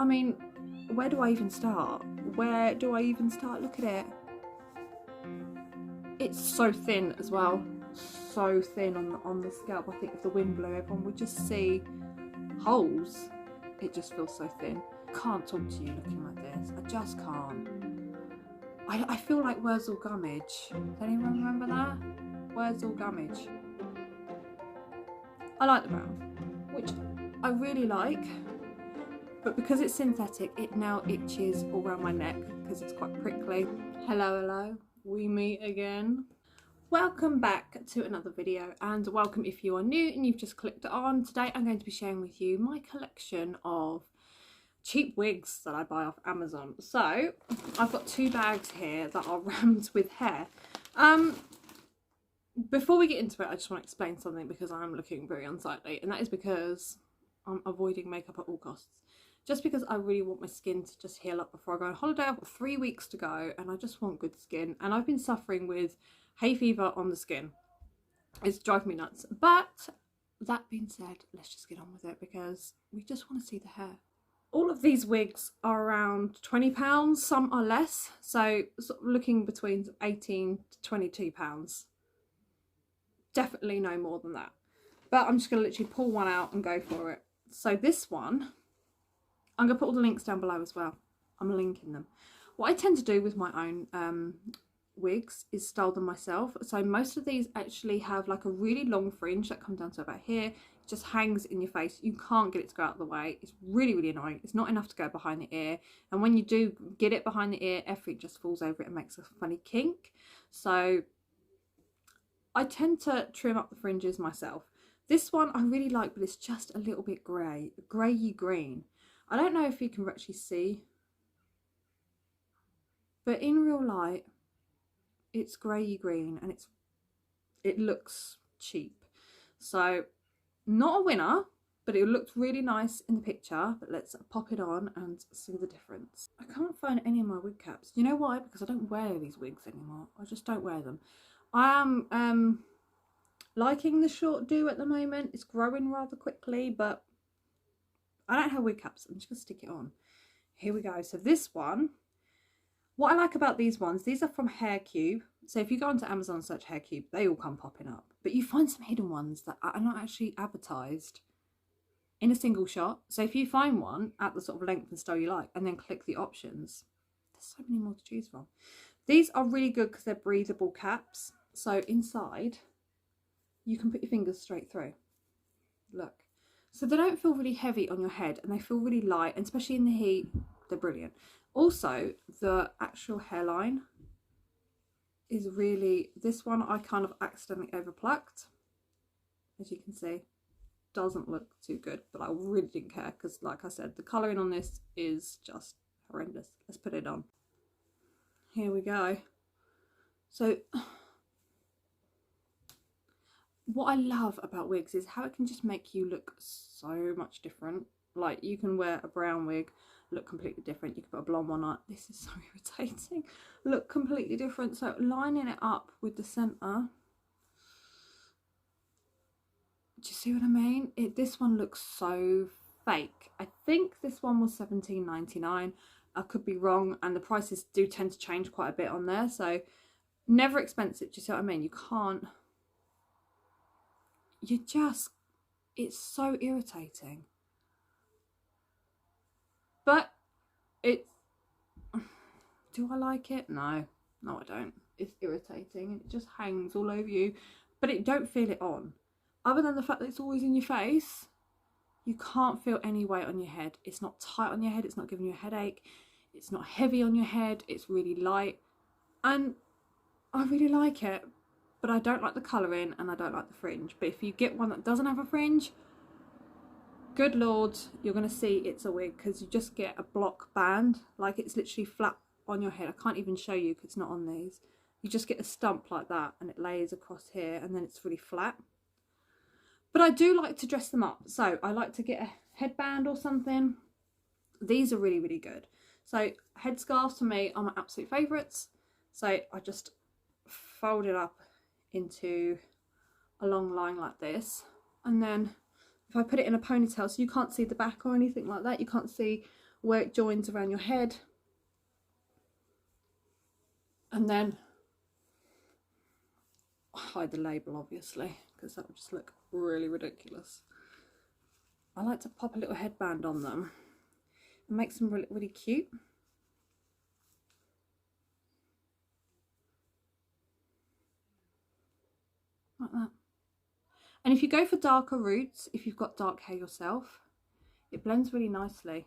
I mean, where do I even start? Where do I even start? Look at it. It's so thin as well. So thin on the scalp. I think if the wind blew, everyone would just see holes. It just feels so thin. Can't talk to you looking like this. I just can't. I feel like Wurzel Gummidge. Does anyone remember that? Wurzel Gummidge. I like the brown, which I really like, but because it's synthetic, it now itches all around my neck because it's quite prickly. Hello, hello, we meet again. Welcome back to another video, and welcome if you are new and you've just clicked it on. Today I'm going to be sharing with you my collection of cheap wigs that I buy off Amazon. So I've got two bags here that are rammed with hair. Before we get into it, I just want to explain something because I'm looking very unsightly, and that is because I'm avoiding makeup at all costs. Just because I really want my skin to just heal up before I go on holiday. I've got 3 weeks to go and I just want good skin, and I've been suffering with hay fever on the skin. It's driving me nuts. But that being said, let's just get on with it because we just want to see the hair. All of these wigs are around £20, some are less, so sort of looking between £18 to £22. Definitely no more than that. But I'm just going to literally pull one out and go for it. So this one, I'm going to put all the links down below as well. I'm linking them. What I tend to do with my own wigs is style them myself. So most of these actually have like a really long fringe that comes down to about here. It just hangs in your face. You can't get it to go out of the way. It's really, really annoying. It's not enough to go behind the ear. And when you do get it behind the ear, everything just falls over it and makes a funny kink. So I tend to trim up the fringes myself. This one I really like, but it's just a little bit grey, greyy green. I don't know if you can actually see, but in real light, it's greyy green and it looks cheap. So not a winner, but it looked really nice in the picture. But let's pop it on and see the difference. I can't find any of my wig caps. You know why? Because I don't wear these wigs anymore. I just don't wear them. I am liking the short do at the moment. It's growing rather quickly, but I don't have wig caps. I'm just gonna stick it on. Here we go. So this one, what I like about these ones, these are from haircube. So if you go onto Amazon and search haircube, they all come popping up. But you find some hidden ones that are not actually advertised in a single shot. So if you find one at the sort of length and style you like, and then click the options, there's so many more to choose from. These are really good because they're breathable caps. So inside, you can put your fingers straight through. Look. So they don't feel really heavy on your head, and they feel really light, and especially in the heat, they're brilliant. Also, the actual hairline is really, this one I kind of accidentally overplucked. As you can see, doesn't look too good, but I really didn't care because, like I said, the colouring on this is just horrendous. Let's put it on. Here we go. So what I love about wigs is how it can just make you look so much different. Like, you can wear a brown wig, look completely different. You can put a blonde one on. This is so irritating. Look completely different. So lining it up with the centre. Do you see what I mean? This one looks so fake. I think this one was £17.99. I could be wrong, and the prices do tend to change quite a bit on there. So never expensive. Do you see what I mean? You can't. It's so irritating. But do I like it? No, I don't. It's irritating. It just hangs all over you, but it don't feel it on. Other than the fact that it's always in your face, you can't feel any weight on your head. It's not tight on your head. It's not giving you a headache. It's not heavy on your head. It's really light, and I really like it. But I don't like the colouring and I don't like the fringe. But if you get one that doesn't have a fringe, good lord, you're going to see it's a wig, because you just get a block band. Like, it's literally flat on your head. I can't even show you because it's not on these. You just get a stump like that and it lays across here, and then it's really flat. But I do like to dress them up. So I like to get a headband or something. These are really, really good. So headscarves for me are my absolute favourites. So I just fold it up into a long line like this, and then if I put it in a ponytail, so you can't see the back or anything like that, you can't see where it joins around your head. And then hide the label, obviously, because that would just look really ridiculous. I like to pop a little headband on them and make them really, really cute. Like that. And if you go for darker roots, if you've got dark hair yourself, it blends really nicely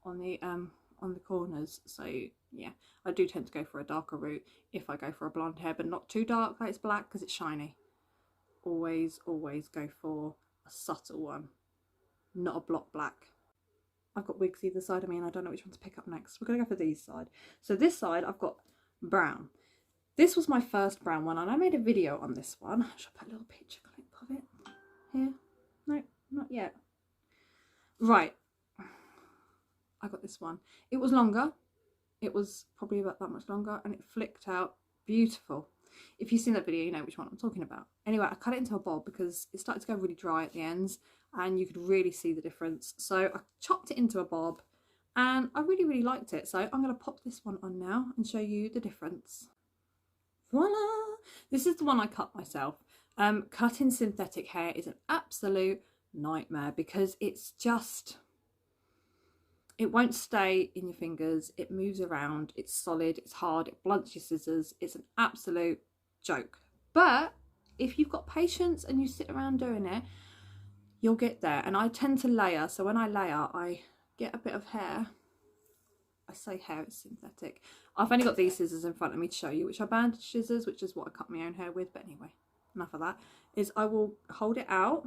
on the corners. So yeah, I do tend to go for a darker root if I go for a blonde hair, but not too dark like it's black because it's shiny. Always go for a subtle one, not a block black. I've got wigs either side of me and I don't know which one to pick up next. We're gonna go for these side. So this side I've got brown. This was my first brown one and I made a video on this one. Should I put a little picture clip of it here? No, not yet. Right, I got this one. It was longer. It was probably about that much longer and it flicked out beautiful. If you've seen that video, you know which one I'm talking about. Anyway, I cut it into a bob because it started to go really dry at the ends and you could really see the difference. So I chopped it into a bob and I really liked it. So I'm going to pop this one on now and show you the difference. Voila! This is the one I cut myself. Cutting synthetic hair is an absolute nightmare because it's just, it won't stay in your fingers, it moves around, it's solid, it's hard, it blunts your scissors, it's an absolute joke. But if you've got patience and you sit around doing it, you'll get there. And I tend to layer, so when I layer I get a bit of hair. I say hair, it's synthetic. I've only got these scissors in front of me to show you, which are bandage scissors, which is what I cut my own hair with. But anyway, enough of that. Is I will hold it out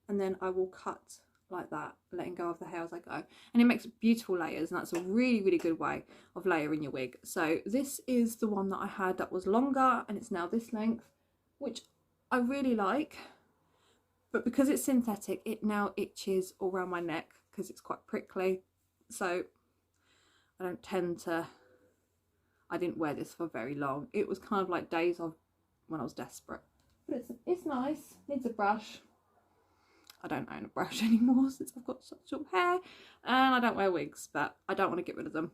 and then I will cut like that, letting go of the hair as I go, and it makes beautiful layers, and that's a really good way of layering your wig. So this is the one that I had that was longer and it's now this length, which I really like, but because it's synthetic it now itches all around my neck because it's quite prickly, so I don't tend to, I didn't wear this for very long. It was kind of like days of when I was desperate, but it's nice. Needs a brush. I don't own a brush anymore since I've got such short hair, and I don't wear wigs, but I don't want to get rid of them.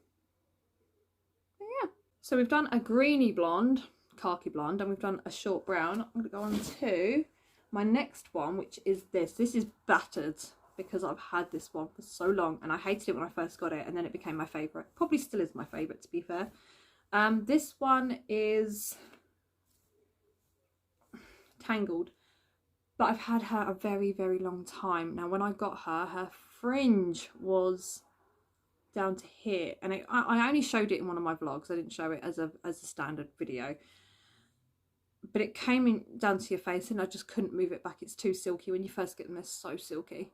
But yeah, so we've done a greeny blonde, khaki blonde, and we've done a short brown. I'm going to go on to my next one, which is this. This is battered because I've had this one for so long and I hated it when I first got it, and then it became my favourite. Probably still is my favourite, to be fair. This one is tangled, but I've had her a very long time. Now when I got her, her fringe was down to here, and I only showed it in one of my vlogs. I didn't show it as a standard video, but it came in down to your face and I just couldn't move it back. It's too silky. When you first get them, they're so silky.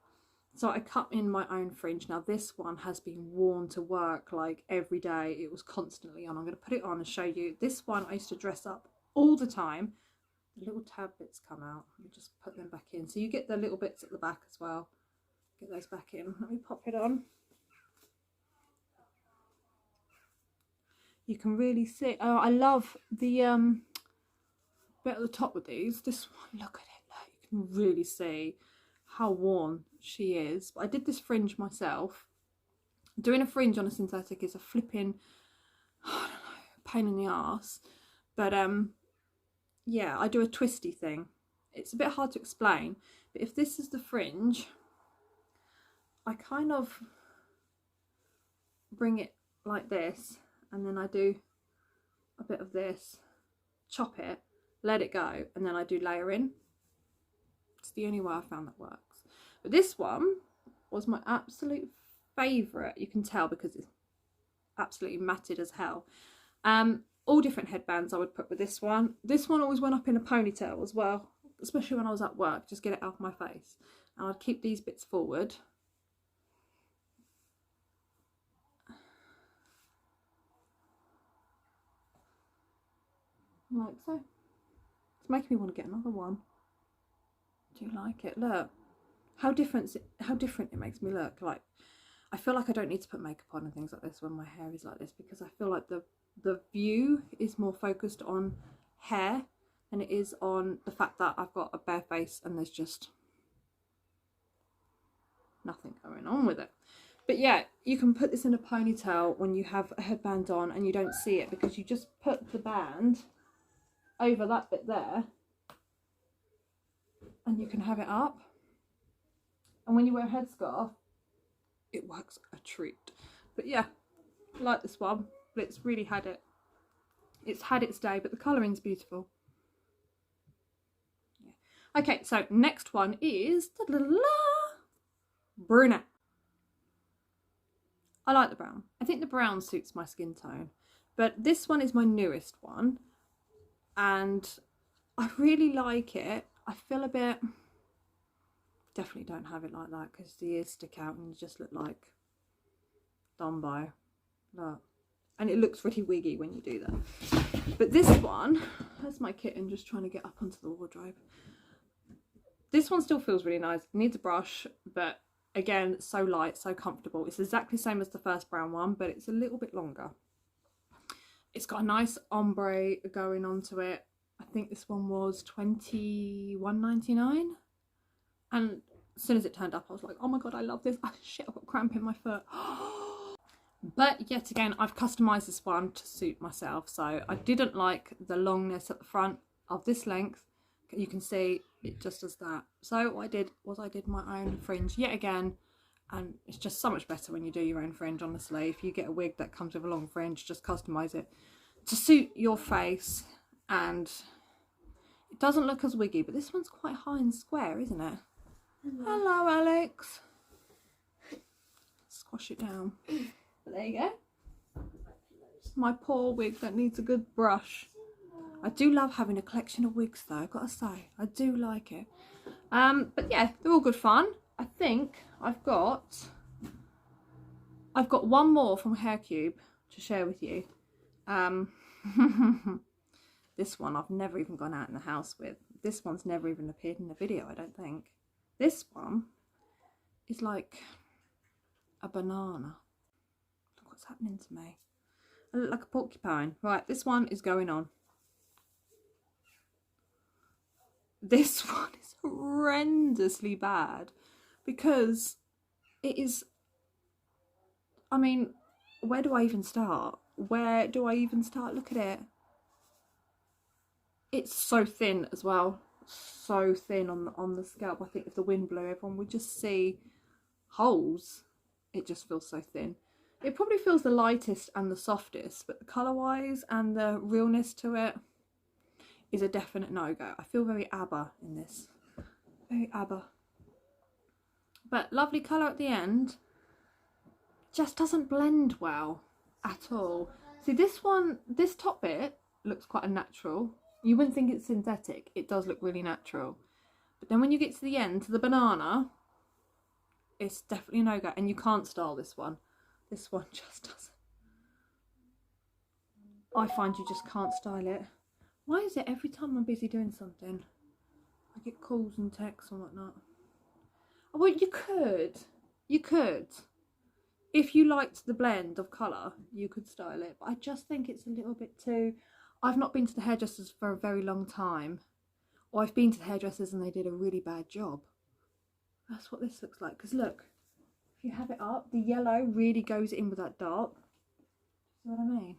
So I cut in my own fringe. Now this one has been worn to work like every day. It was constantly on. I'm going to put it on and show you. This one I used to dress up all the time. The little tab bits come out. Let me just put them back in. So you get the little bits at the back as well. Get those back in. Let me pop it on. You can really see. Oh, I love the bit at the top with these. This one, look at it. Like, you can really see how worn she is. But I did this fringe myself. Doing a fringe on a synthetic is a flipping, I don't know, pain in the arse. But yeah, I do a twisty thing. It's a bit hard to explain, but if this is the fringe, I kind of bring it like this, and then I do a bit of this, chop it, let it go, and then I do layering. It's the only way I found that works. But this one was my absolute favourite. You can tell because it's absolutely matted as hell. All different headbands I would put with this one. This one always went up in a ponytail as well, especially when I was at work, just get it out of my face. And I'd keep these bits forward. Like so. It's making me want to get another one. Do you like it? Look how different it makes me look. Like, I feel like I don't need to put makeup on and things like this when my hair is like this, because I feel like the view is more focused on hair than it is on the fact that I've got a bare face and there's just nothing going on with it. But yeah, you can put this in a ponytail when you have a headband on and you don't see it, because you just put the band over that bit there and you can have it up. And when you wear a headscarf, it works a treat. But yeah, I like this one, but it's really had it. It's had its day, but the colouring's beautiful. Yeah. Okay, so next one is Brunette. I like the brown. I think the brown suits my skin tone, but this one is my newest one and I really like it. I feel a bit, definitely don't have it like that because the ears stick out and you just look like Dumbo. Look. And it looks really wiggy when you do that. But this one, that's my kitten just trying to get up onto the wardrobe. This one still feels really nice. It needs a brush, but again, so light, so comfortable. It's exactly the same as the first brown one, but it's a little bit longer. It's got a nice ombre going onto it. I think this one was $21.99. And as soon as it turned up, I was like, oh my God, I love this. Oh, shit, I've got cramp in my foot. But yet again, I've customised this one to suit myself. So I didn't like the longness at the front of this length. You can see it just does that. So what I did was I did my own fringe yet again, and it's just so much better when you do your own fringe, honestly. If you get a wig that comes with a long fringe, just customise it to suit your face, and it doesn't look as wiggy, but this one's quite high and square, isn't it? Hello, Alex. Squash it down. But there you go. It's my poor wig that needs a good brush. I do love having a collection of wigs though, I've got to say. I do like it. But yeah, they're all good fun. I think I've got one more from haircube to share with you. This one I've never even gone out in the house with. This one's never even appeared in the video, I don't think. This one is like a banana. Look what's happening to me. I look like a porcupine. Right, this one is going on. This one is horrendously bad because it is, I mean, where do I even start? Where do I even start? Look at it. It's so thin as well. So thin on the scalp. I think if the wind blew, everyone would just see holes. It just feels so thin. It probably feels the lightest and the softest, but the colour wise and the realness to it is a definite no-go. I feel very ABBA in this. Very ABBA. But lovely colour at the end. Just doesn't blend well at all. See, this one, this top bit looks quite a natural. You wouldn't think it's synthetic. It does look really natural. But then when you get to the end, to the banana, it's definitely a no-go. And you can't style this one. This one just doesn't. I find you just can't style it. Why is it every time I'm busy doing something, I get calls and texts and whatnot? Oh, well, you could. If you liked the blend of colour, you could style it. But I just think it's a little bit too... I've not been to the hairdressers for a very long time. Or I've been to the hairdressers and they did a really bad job. That's what this looks like. Because look, if you have it up, the yellow really goes in with that dark. See what I mean?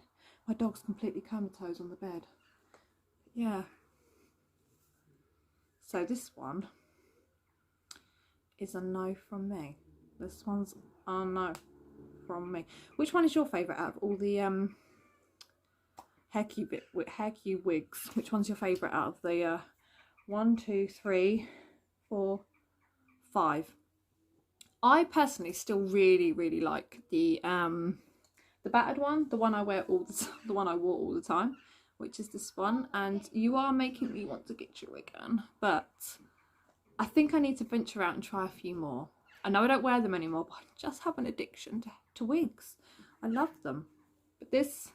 My dog's completely comatose on the bed. Yeah. So this one is a no from me. This one's a no from me. Which one is your favourite out of all the haircube wigs? Which one's your favourite out of the 1, 2, 3, 4, 5? I personally still really like the battered one, the one I wear the one I wore all the time, which is this one. And you are making me want to get you again, but I think I need to venture out and try a few more. I know I don't wear them anymore, but I just have an addiction to wigs. I love them. But this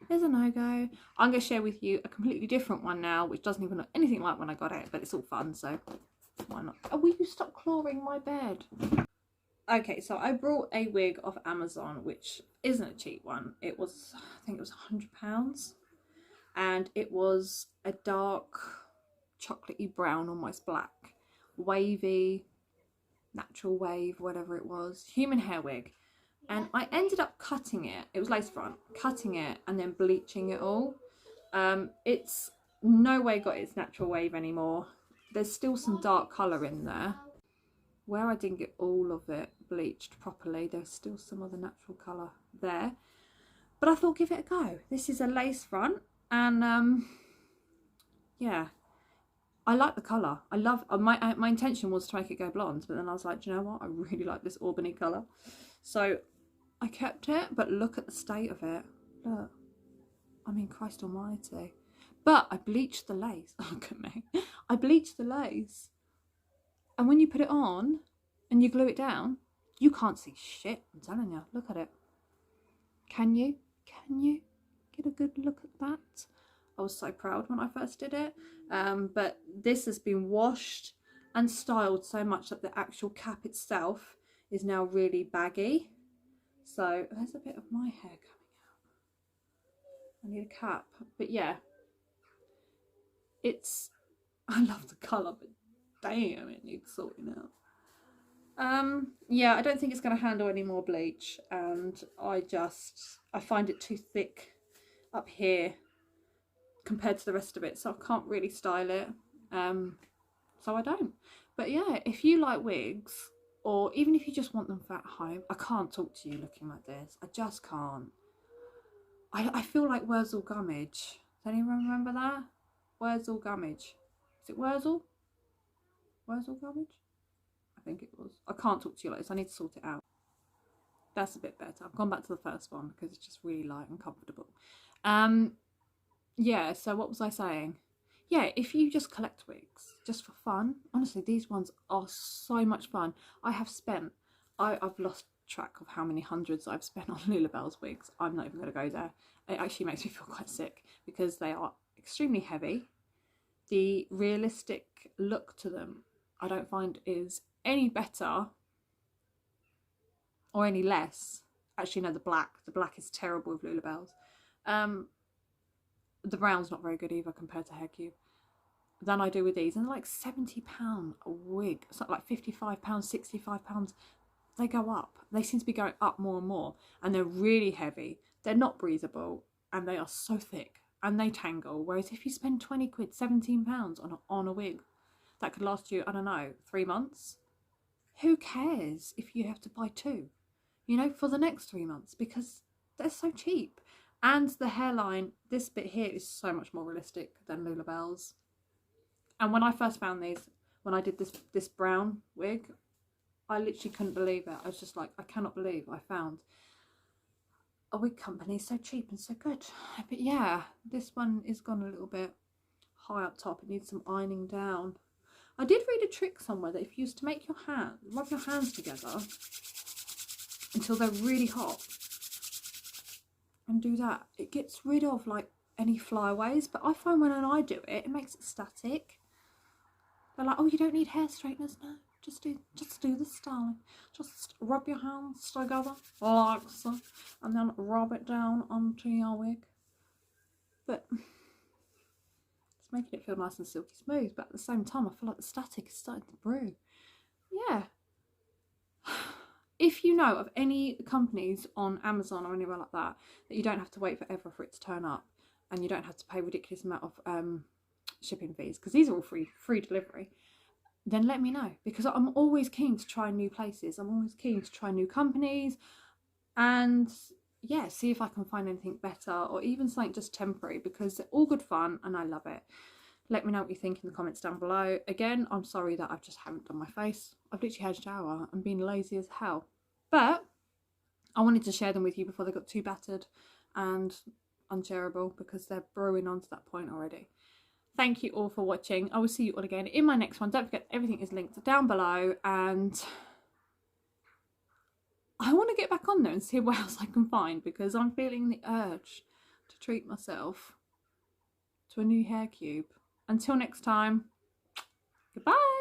is a no-go. I'm going to share with you a completely different one now, which doesn't even look anything like when I got it, but it's all fun, so why not? Oh, will you stop clawing my bed? Okay, so I brought a wig off Amazon, which isn't a cheap one. It was, I think it was £100. And it was a dark, chocolatey brown, almost black, wavy, natural wave, whatever it was, human hair wig. and I ended up cutting it. It was lace front, cutting it and then bleaching it all. It's no way got its natural wave anymore. There's still some dark colour in there. Where I didn't get all of it bleached properly, there's still some of the natural colour there. But I thought, give it a go. This is a lace front, and yeah, I like the colour. I love, my intention was to make it go blonde, but then I was like, do you know what? I really like this Albany colour. So I kept it, but look at the state of it. Look. I mean, Christ almighty. But I bleached the lace. Look at me. I bleached the lace. And when you put it on and you glue it down, you can't see shit. I'm telling you. Look at it. Can you? Can you get a good look at that? I was so proud when I first did it. But this has been washed and styled so much that the actual cap itself is now really baggy. So there's a bit of my hair coming out. I need a cap. But yeah, I love the colour, but damn, it needs sorting out. Yeah, I don't think it's going to handle any more bleach, and I find it too thick up here compared to the rest of it, so I can't really style it, so I don't. But yeah, if you like wigs, or even if you just want them for at home, I can't talk to you looking like this. I just can't. I feel like Wurzel Gummidge. Does anyone remember that? Wurzel Gummidge. Is it Wurzel? Wurzel Gummidge? I think it was. I can't talk to you like this. I need to sort it out. That's a bit better. I've gone back to the first one because it's just really light and comfortable. Yeah, so what was I saying? Yeah, if you just collect wigs just for fun, honestly, these ones are so much fun. I've lost track of how many hundreds I've spent on Lulabelle's wigs. I'm not even going to go there. It actually makes me feel quite sick because they are extremely heavy. The realistic look to them I don't find is any better or any less. Actually no, the black is terrible with Lulabelle's. The brown's not very good either compared to haircube than I do with these, and they're like £70 a wig. It's like £55, £65. They go up. They seem to be going up more and more, and they're really heavy. They're not breathable, and they are so thick, and they tangle. Whereas if you spend 20 quid, £17 on a wig that could last you, I don't know, 3 months, who cares if you have to buy two, you know, for the next 3 months, because they're so cheap. And the hairline, this bit here is so much more realistic than Lulabelle's. And when I first found these, when I did this brown wig, I literally couldn't believe it. I was just like, I cannot believe I found a wig company so cheap and so good. But yeah, this one is gone a little bit high up top. It needs some ironing down. I did read a trick somewhere that if you used to make rub your hands together until they're really hot and do that, it gets rid of like any flyaways. But I find when I do it, it makes it static. They're like, oh, you don't need hair straighteners. No, just do the styling. Just rub your hands together like so, and then rub it down onto your wig. But it's making it feel nice and silky smooth, but at the same time I feel like the static is starting to brew. Yeah. If you know of any companies on Amazon or anywhere like that you don't have to wait forever for it to turn up, and you don't have to pay a ridiculous amount of shipping fees, because these are all free delivery, then let me know, because I'm always keen to try new places. I'm always keen to try new companies, and yeah, see if I can find anything better, or even something just temporary, because they're all good fun and I love it. Let me know what you think in the comments down below. Again, I'm sorry that I just haven't done my face. I've literally had a shower and been lazy as hell. But I wanted to share them with you before they got too battered and unshareable, because they're brewing on to that point already. Thank you all for watching. I will see you all again in my next one. Don't forget, everything is linked down below, and I want to get back on there and see what else I can find, because I'm feeling the urge to treat myself to a new hair cube. Until next time, goodbye.